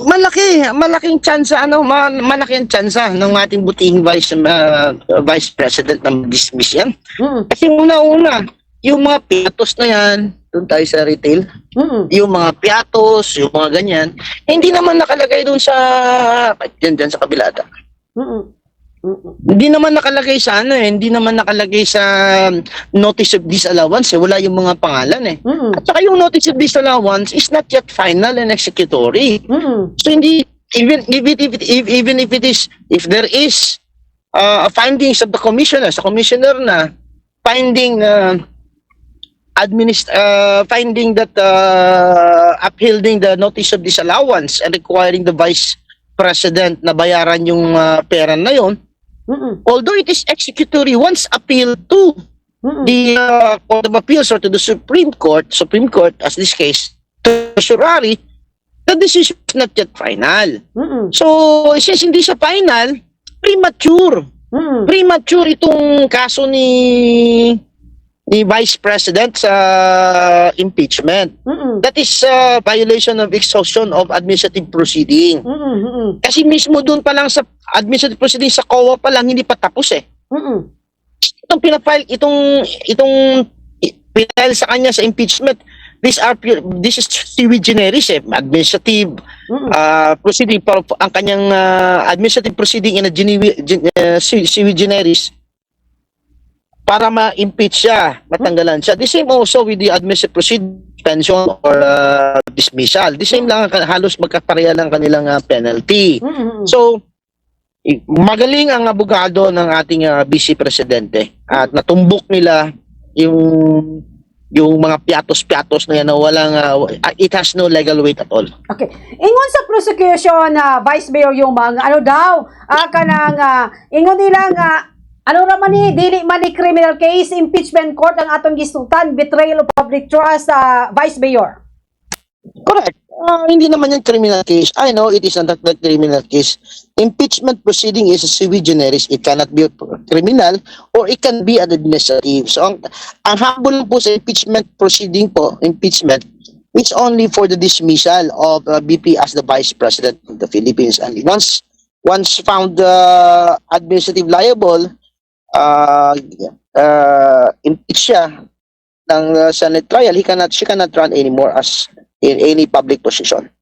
malaking tsansa, malaki ang tsansa ng ating butihing Vice President na dismiss yan. Kasi una-una, yung mga piatos na yan, doon tayo sa retail, yung mga piatos, yung mga ganyan, hindi naman nakalagay doon sa, dyan sa kabilata. Hindi naman nakalagay sa hindi naman nakalagay sa notice of disallowance, wala yung mga pangalan At saka yung notice of disallowance is not yet final and executory. So hindi, even if it is, if there is findings of the commissioner, sa commissioner na finding finding that upholding the notice of disallowance and requiring the vice president na bayaran yung pera na yon. Although it is executory, once appealed to the Court of Appeals or to the Supreme Court as this case, certiorari, the decision is not yet final. So, since hindi siya final, premature. Premature itong kaso ni Vice President sa impeachment. That is violation of exhaustion of administrative proceeding. Kasi mismo doon pa lang sa administrative proceeding sa COA pa lang hindi pa tapos Itong pinafile, itong pinafile sa kanya sa impeachment, this is sui generis administrative proceeding, ang kanyang administrative proceeding in a sui generis para ma-impeach siya, matanggalan siya. The same also with the administrative proceeding, suspension or dismissal. The same lang, halos magkapareha lang kanilang penalty. So, magaling ang abogado ng ating Vice Presidente at natumbok nila yung mga piatos-piatos na yan na walang, it has no legal weight at all. Okay. Ingon sa prosecution, Vice Mayor yung mga, ingon nila nga, dili man ni criminal case, impeachment court ang atong gisultan, betrayal of public trust, Vice Mayor. Correct. Hindi naman yan criminal case. I know it is not a criminal case. Impeachment proceeding is a sui generis. It cannot be criminal or it can be administrative. So, ang habol po sa impeachment proceeding po, impeachment, it's only for the dismissal of BP as the Vice President of the Philippines. And once found administrative liable, impeach siya ng Senate trial, she cannot run anymore as in any public position.